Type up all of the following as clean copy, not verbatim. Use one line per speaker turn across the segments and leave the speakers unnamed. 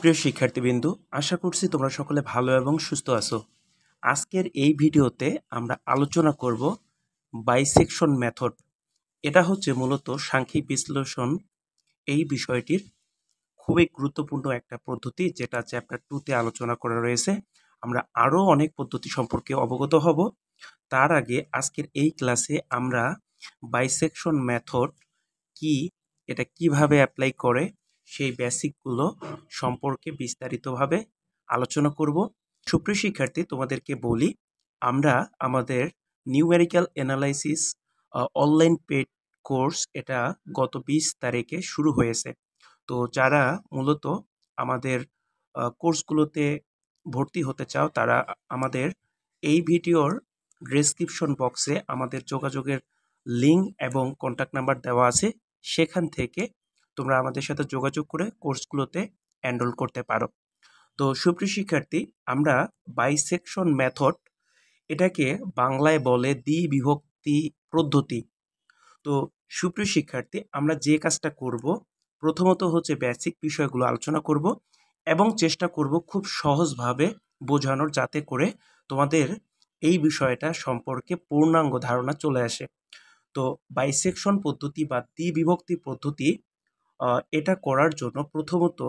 সুপ্রিয় শিক্ষার্থীবৃন্দ, আশা করছি তোমরা সকলে ভালো এবং সুস্থ আছো। আজকের এই ভিডিওতে আমরা আলোচনা করব বাইসেকশন মেথড। এটা হচ্ছে মূলত সাংখ্যিক বিশ্লেষণ এই বিষয়টির খুবই গুরুত্বপূর্ণ একটা পদ্ধতি, যেটা চ্যাপ্টার 2-তে আলোচনা করা রয়েছে। আমরা আরও অনেক পদ্ধতি সম্পর্কে অবগত হব। তার আগে আজকের এই ক্লাসে আমরা বাইসেকশন মেথড কি, এটা কিভাবে অ্যাপ্লাই করে, সেই বেসিকগুলো সম্পর্কে বিস্তারিতভাবে আলোচনা করব। সুপ্রিয় শিক্ষার্থী, তোমাদেরকে বলি, আমরা আমাদের numerical analysis online paid course এটা গত 20 তারিখে শুরু হয়েছে। তো যারা মূলত আমাদের কোর্সগুলোতে ভর্তি হতে চাও, তারা আমাদের এই ভিডিওর ডেসক্রিপশন বক্সে আমাদের যোগাযোগের লিঙ্ক এবং কন্ট্যাক্ট নাম্বার দেওয়া আছে। সেখান থেকে তোমরা আমাদের সাথে যোগাযোগ করে কোর্সগুলোতে এনরোল করতে পারো। তো সুপ্রিয় শিক্ষার্থী, আমরা বাইসেকশন মেথড এটাকে বাংলায় বলে দ্বিবিভক্তি পদ্ধতি। তো সুপ্রিয় শিক্ষার্থী, আমরা যে কাজটা করব, প্রথমত হচ্ছে বেসিক বিষয়গুলো আলোচনা করব এবং চেষ্টা করব খুব সহজভাবে বোঝানোর, যাতে করে তোমাদের এই বিষয়টা সম্পর্কে পূর্ণাঙ্গ ধারণা চলে আসে। তো বাইসেকশন পদ্ধতি বা দ্বিবিভক্তি পদ্ধতি এটা করার জন্য প্রথমত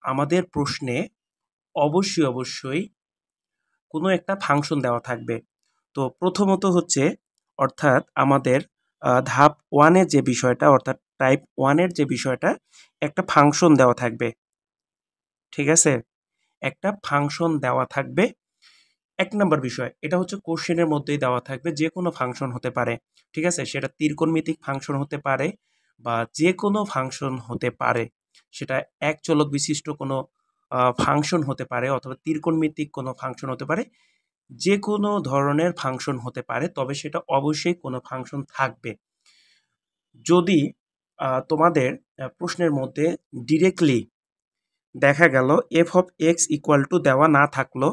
আমাদের প্রশ্নে অবশ্যই কোনো একটা ফাংশন দেওয়া থাকবে। তো প্রথমত হচ্ছে, অর্থাৎ আমাদের ধাপ 1-এর যে বিষয়টা, অর্থাৎ টাইপ 1-এর যে বিষয়টা, একটা ফাংশন দেওয়া থাকবে। ঠিক আছে, একটা ফাংশন দেওয়া থাকবে। 1 নম্বর বিষয়, এটা হচ্ছে কোশ্চেনের মধ্যেই দেওয়া থাকবে, যে কোনো ফাংশন হতে পারে। ঠিক আছে, সেটা ত্রিকোণমিতিক ফাংশন হতে পারে বা যে কোনো ফাংশন হতে পারে। সেটা এক চলক বিশিষ্ট কোনো ফাংশন হতে পারে, অথবা ত্রিকোণমিতিক কোনো ফাংশন হতে পারে। যে কোনো ধরনের ফাংশন হতে পারে, তবে সেটা অবশ্যই কোনো ফাংশন থাকবে। যদি তোমাদের প্রশ্নের মধ্যে ডিরেক্টলি দেখা গেল F of x equal to দেওয়া না থাকলো,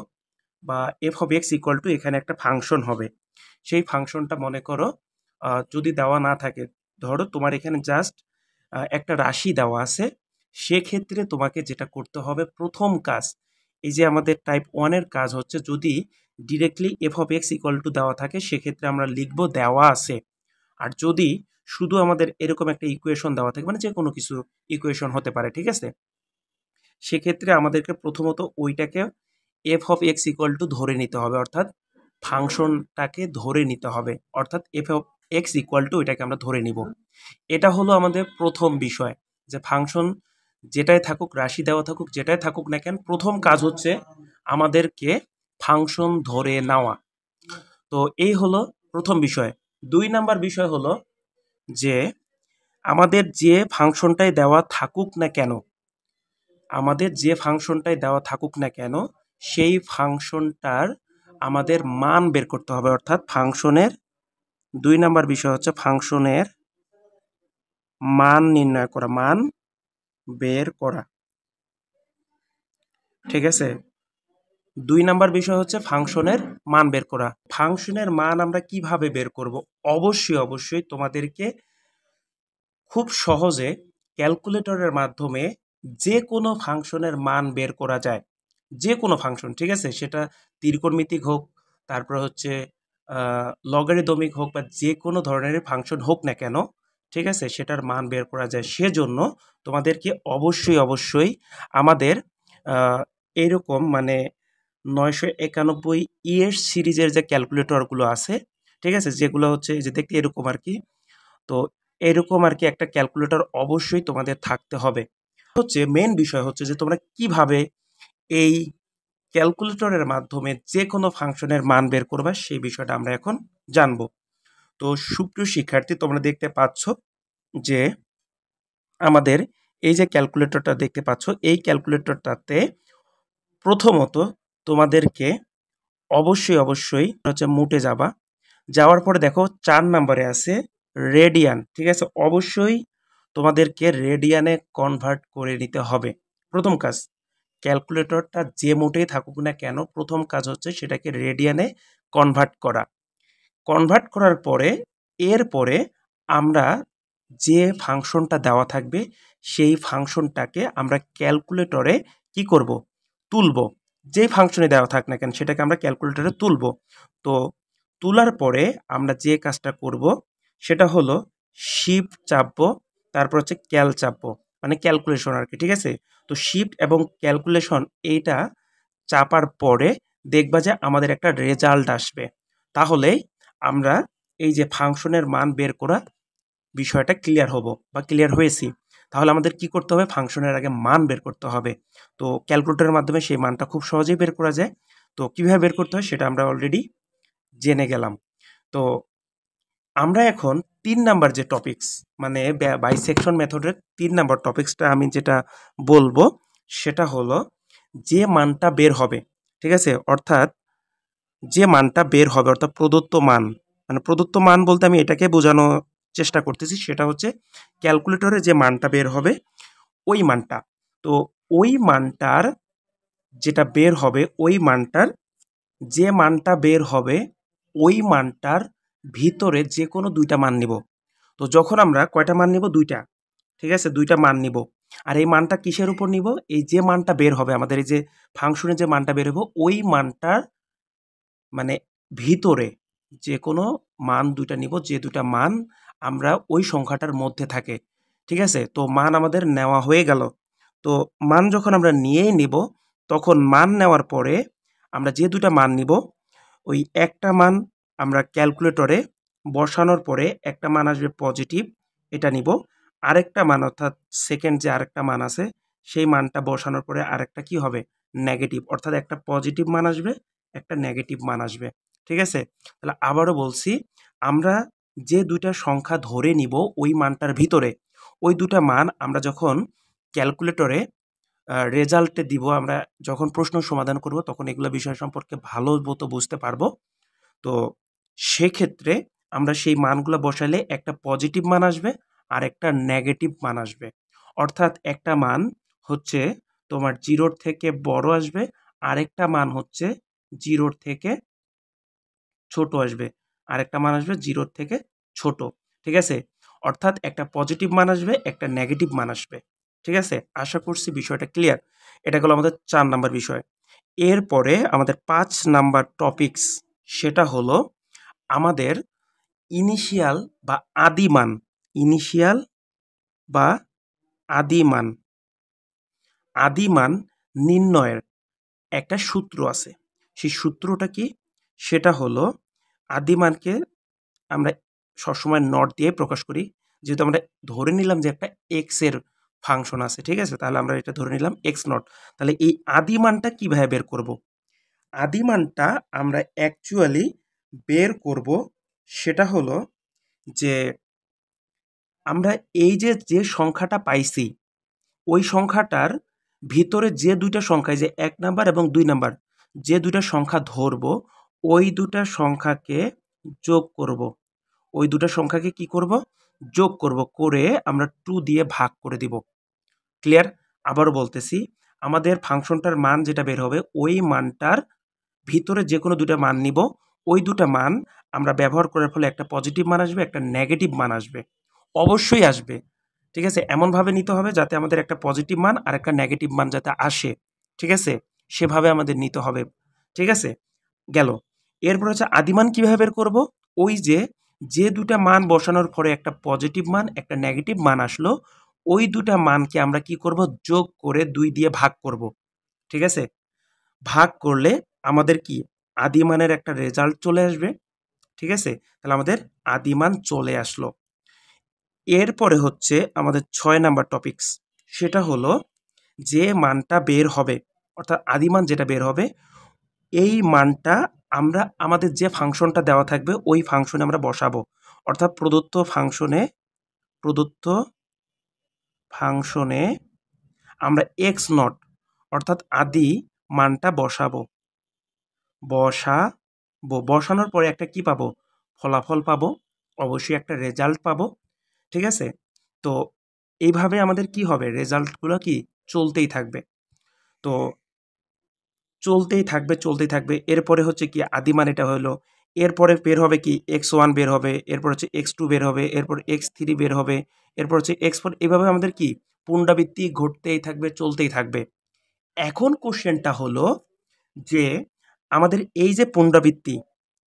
বা F of x equal to এখানে একটা ফাংশন হবে, সেই ফাংশনটা মনে করো যদি দেওয়া না থাকে, ধরো তোমার এখানে জাস্ট একটা রাশি দেওয়া আছে, সেক্ষেত্রে তোমাকে যেটা করতে হবে, প্রথম কাজ, এই যে আমাদের টাইপ 1-এর কাজ হচ্ছে, যদি directly F of x equal to দেওয়া থাকে, সেক্ষেত্রে আমরা লিখব দেওয়া আছে। আর যদি শুধু আমাদের এরকম একটা ইকুয়েশন দেওয়া থাকে, মানে যে কোনো কিছু ইকুয়েশন হতে পারে, ঠিক আছে, সেক্ষেত্রে আমাদেরকে প্রথমত ওইটাকে F of x equal to ধরে নিতে হবে, অর্থাৎ ফাংশনটাকে ধরে নিতে হবে, অর্থাৎ F of x equal to এটাকে আমরা ধরে নিব। এটা হলো আমাদের প্রথম বিষয়, যে ফাংশন যেটাই থাকুক, রাশি দেওয়া থাকুক, যেটাই থাকুক না কেন, প্রথম কাজ হচ্ছে আমাদেরকে ফাংশন ধরে নেওয়া। তো এই হলো প্রথম বিষয়। 2 নাম্বার বিষয় হলো যে আমাদের যে ফাংশনটাই দেওয়া থাকুক না কেন, আমাদের যে ফাংশনটাই দেওয়া থাকুক না কেন, সেই ফাংশনটার আমাদের মান বের করতে হবে, অর্থাৎ ফাংশনের 2 নাম্বার বিষয় হচ্ছে ফাংশনের মান নির্ণয় করা, মান বের করা। ঠিক আছে, 2 নাম্বার বিষয় হচ্ছে ফাংশনের মান বের করা। ফাংশনের মান আমরা কিভাবে বের করব? অবশ্যই তোমাদেরকে খুব সহজে ক্যালকুলেটরের মাধ্যমে যে কোনো ফাংশনের মান বের করা যায়। যে কোনো ফাংশন, ঠিক আছে, সেটা ত্রিকোণমিতিক হোক, তারপর হচ্ছে লগারিদমিক হোক, বা যে কোনো ধরনের ফাংশন হোক না কেন, ঠিক আছে, সেটার মান বের করা যায়। সেজন্য তোমাদেরকে অবশ্যই আমাদের এইরকম মানে 991 ইএস সিরিজের যে ক্যালকুলেটরগুলো আছে, ঠিক আছে, যেগুলো হচ্ছে যে দেখতে এরকম আর কি, তো এরকম আর কি একটা ক্যালকুলেটর অবশ্যই তোমাদের থাকতে হবে। হচ্ছে মেন বিষয় হচ্ছে যে তোমরা কিভাবে এই ক্যালকুলেটরের মাধ্যমে যে কোনো ফাংশনের মান বের করবা, সেই বিষয়টা আমরা এখন জানব। তো সুপ্রিয় শিক্ষার্থী, তোমরা দেখতে পাচ্ছ যে আমাদের এই যে ক্যালকুলেটরটা দেখতে পাচ্ছ, এই ক্যালকুলেটরটাতে প্রথমত তোমাদেরকে অবশ্যই হচ্ছে মুটে যাবা। যাওয়ার পরে দেখো 4 নম্বরে আছে রেডিয়ান, ঠিক আছে, অবশ্যই তোমাদেরকে রেডিয়ানে কনভার্ট করে নিতে হবে। প্রথম কাজ, ক্যালকুলেটরটা যে মোটেই থাকুক না কেন, প্রথম কাজ হচ্ছে সেটাকে রেডিয়ানে কনভার্ট করা। কনভার্ট করার পরে এরপরে আমরা যে ফাংশনটা দেওয়া থাকবে সেই ফাংশনটাকে আমরা ক্যালকুলেটরে কি করব, তুলব। যেই ফাংশনে দেওয়া থাক না কেন সেটাকে আমরা ক্যালকুলেটরে তুলব। তো তোলার পরে আমরা যে কাজটা করব সেটা হলো শিফট চাপবো, তারপর হচ্ছে ক্যাল চাপবো, মানে ক্যালকুলেশন আর কি, ঠিক আছে। তো শিফট এবং ক্যালকুলেশন এইটা চাপার পরে দেখবা যে আমাদের একটা রেজাল্ট আসবে। তাহলেই আমরা এই যে ফাংশনের মান বের করা বিষয়টা ক্লিয়ার হব বা ক্লিয়ার হয়েছি। তাহলে আমাদের কি করতে হবে, ফাংশনের আগে মান বের করতে হবে। তো ক্যালকুলেটরের মাধ্যমে সেই মানটা খুব সহজেই বের করা যায়। তো কিভাবে বের করতে হয় সেটা আমরা অলরেডি জেনে গেলাম। তো আমরা এখন ৩ নাম্বার যে টপিকস, মানে বাইসেকশন মেথডের ৩ নাম্বার টপিক্সটা আমি যেটা বলবো সেটা হলো যে মানটা বের হবে, ঠিক আছে। অর্থাৎ যে মানটা বের হবে অর্থাৎ প্রদত্ত মান, মানে প্রদত্ত মান বলতে আমি এটাকে বোঝানোর চেষ্টা করতেছি, সেটা হচ্ছে ক্যালকুলেটরে যে মানটা বের হবে ওই মানটা। তো ওই মানটার যেটা বের হবে ওই মানটার, যে মানটা বের হবে ওই মানটার ভিতরে যে কোনো দুইটা মান নিব। তো যখন আমরা কয়টা মান নিব, দুইটা, ঠিক আছে, দুইটা মান নিব। আর এই মানটা কিসের উপর নিব, এই যে মানটা বের হবে আমাদের, এই যে ফাংশনের যে মানটা বের হবে ওই মানটার মানে ভিতরে যে কোনো মান দুইটা নিব, যে দুটা মান আমরা ওই সংখ্যাটার মধ্যে থাকে, ঠিক আছে। তো মান আমাদের নেওয়া হয়ে গেল। তো মান যখন আমরা নিয়েই নিব তখন মান নেওয়ার পরে আমরা যে দুটা মান নিব ওই একটা মান আমরা ক্যালকুলেটরে বসানোর পরে একটা মান আসবে পজিটিভ, এটা নিব। আরেকটা মান অর্থাৎ সেকেন্ড যে আরেকটা মান আছে সেই মানটা বসানোর পরে আরেকটা কি হবে, নেগেটিভ, অর্থাৎ একটা পজিটিভ মান আসবে একটা নেগেটিভ মান আসবে, ঠিক আছে। তাহলে আবারও বলছি, আমরা যে দুইটা সংখ্যা ধরে নিব ওই মানটার ভিতরে ওই দুটা মান আমরা যখন ক্যালকুলেটরে রেজাল্টে দিব, আমরা যখন প্রশ্ন সমাধান করব তখন এগুলো বিষয় সম্পর্কে ভালো মতো বুঝতে পারবো। তো সেক্ষেত্রে আমরা সেই মানগুলো বসালে একটা পজিটিভ মান আসবে আর একটা নেগেটিভ মান আসবে। অর্থাৎ একটা মান হচ্ছে তোমার জিরোর থেকে বড় আসবে, আরেকটা মান হচ্ছে জিরোর থেকে ছোট আসবে, আরেকটা মান আসবে জিরোর থেকে ছোট, ঠিক আছে। অর্থাৎ একটা পজিটিভ মান আসবে একটা নেগেটিভ মান আসবে, ঠিক আছে। আশা করছি বিষয়টা ক্লিয়ার। এটা হলো আমাদের 4 নাম্বার বিষয়। এরপরে আমাদের 5 নাম্বার টপিকস, সেটা হলো আমাদের ইনিশিয়াল বা আদিমান, ইনিশিয়াল বা আদিমান, আদিমান নির্ণয়ের একটা সূত্র আছে। সেই সূত্রটা কি, সেটা হলো আদিমানকে আমরা সবসময় নট দিয়ে প্রকাশ করি। যেহেতু আমরা ধরে নিলাম যে একটা এক্স এর ফাংশন আছে, ঠিক আছে, তাহলে আমরা এটা ধরে নিলাম এক্স নট। তাহলে এই আদিমানটা কিভাবে বের করব, আদিমানটা আমরা অ্যাকচুয়ালি বের করব সেটা হলো যে আমরা এই যে যে সংখ্যাটা পাইছি ওই সংখ্যাটার ভিতরে যে দুইটা সংখ্যা, যে 1 নাম্বার এবং 2 নাম্বার, যে দুইটা সংখ্যা ধরবো ওই দুটা সংখ্যাকে যোগ করব, ওই দুটা সংখ্যাকে কি করব, যোগ করব, করে আমরা 2 দিয়ে ভাগ করে দিব। ক্লিয়ার? আবারও বলতেছি, আমাদের ফাংশনটার মান যেটা বের হবে ওই মানটার ভিতরে যে কোনো দুটা মান নিব, ওই দুটা মান আমরা ব্যবহার করার ফলে একটা পজিটিভ মান আসবে একটা নেগেটিভ মান আসবে, অবশ্যই আসবে, ঠিক আছে। এমনভাবে নিতে হবে যাতে আমাদের একটা পজিটিভ মান আর একটা নেগেটিভ মান যাতে আসে, ঠিক আছে, সেভাবে আমাদের নিতে হবে, ঠিক আছে। গেল। এরপর হচ্ছে আদিমান কিভাবে বের করব, ওই যে যে দুটা মান বসানোর পরে একটা পজিটিভ মান একটা নেগেটিভ মান আসলো ওই দুটা মানকে আমরা কি করব, যোগ করে 2 দিয়ে ভাগ করব, ঠিক আছে। ভাগ করলে আমাদের কি আদিমানের একটা রেজাল্ট চলে আসবে, ঠিক আছে। তাহলে আমাদের আদিমান চলে আসলো। এরপরে হচ্ছে আমাদের 6 নাম্বার টপিকস, সেটা হলো যে মানটা বের হবে অর্থাৎ আদিমান যেটা বের হবে এই মানটা আমরা আমাদের যে ফাংশনটা দেওয়া থাকবে ওই ফাংশনে আমরা বসাবো। অর্থাৎ প্রদত্ত ফাংশনে আমরা এক্স নট অর্থাৎ আদি মানটা বসাবো, বসানোর পরে একটা কি পাবো, ফলাফল পাবো, অবশ্যই একটা রেজাল্ট পাবো, ঠিক আছে। তো এইভাবে আমাদের কি হবে, রেজাল্টগুলো কি চলতেই থাকবে। তো চলতেই থাকবে চলতেই থাকবে। এরপরে হচ্ছে কি আদিমান, এটা হলো এরপরে বের হবে কি x1 বের হবে, এরপর হচ্ছে x2 বের হবে, এরপর x3 বের হবে, এরপর হচ্ছে x4, এভাবে আমাদের কি পুনরাবৃত্তি ঘটতেই থাকবে, চলতেই থাকবে। এখন কোশ্চেনটা হলো যে আমাদের এই যে পুনরাবৃত্তি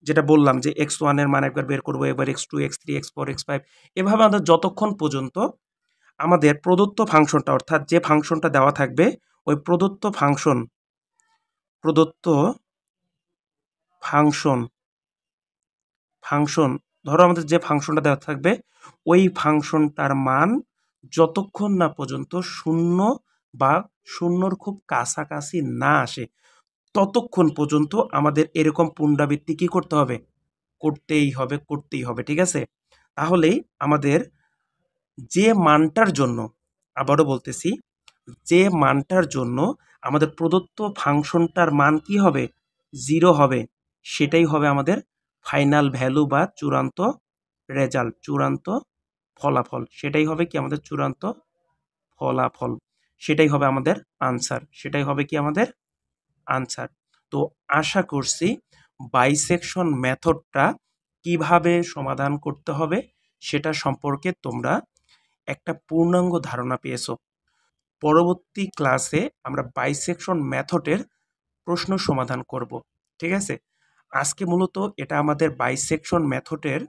যেটা বললাম যে x1 এর মান একবার বের করবো, এবার x2, x3, x4, x5, এভাবে আমাদের যতক্ষণ পর্যন্ত আমাদের প্রদত্ত ফাংশনটা, অর্থাৎ যে ফাংশনটা দেওয়া থাকবে ওই প্রদত্ত ফাংশন ফাংশন ধরো আমাদের যে ফাংশনটা দেওয়া থাকবে ওই ফাংশনটার মান যতক্ষণ না পর্যন্ত শূন্য বা শূন্যর খুব কাছাকাছি না আসে, ততক্ষণ পর্যন্ত আমাদের এরকম পুনরাবৃত্তি কি করতে হবে, করতেই হবে, ঠিক আছে। তাহলেই আমাদের যে মানটার জন্য, আবারও বলতেছি, যে মানটার জন্য আমাদের প্রদত্ত ফাংশনটার মান কি হবে, 0 হবে, সেটাই হবে আমাদের ফাইনাল ভ্যালু বা চূড়ান্ত রেজাল্ট, চূড়ান্ত ফলাফল। সেটাই হবে কি আমাদের চূড়ান্ত ফলাফল, সেটাই হবে আমাদের আনসার, সেটাই হবে কি আমাদের আনসার। তো আশা করছি বাইসেকশন মেথডটা কিভাবে সমাধান করতে হবে সেটা সম্পর্কে তোমরা একটা পূর্ণাঙ্গ ধারণা পেয়েছো। পরবর্তী ক্লাসে আমরা বাইসেকশন মেথডের প্রশ্ন সমাধান করব, ঠিক আছে। আজকে মূলত এটা আমাদের বাইসেকশন মেথডের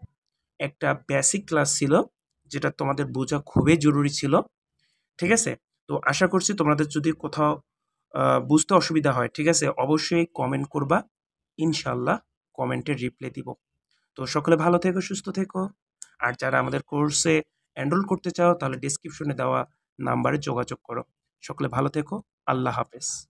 একটা বেসিক ক্লাস ছিল, যেটা তোমাদের বোঝা খুবই জরুরি ছিল, ঠিক আছে। তো আশা করছি তোমাদের যদি কোথাও বুঝতে অসুবিধা হয়, ঠিক আছে, অবশ্যই কমেন্ট করবা, ইনশাল্লাহ কমেন্টের রিপ্লাই দিব। তো সকলে ভালো থেকো, সুস্থ থেকো। আর যারা আমাদের কোর্সে এনরোল করতে চাও তাহলে ডিসক্রিপশনে দেওয়া নাম্বারে যোগাযোগ করো। সকলে ভালো থেকো। আল্লাহ হাফেজ।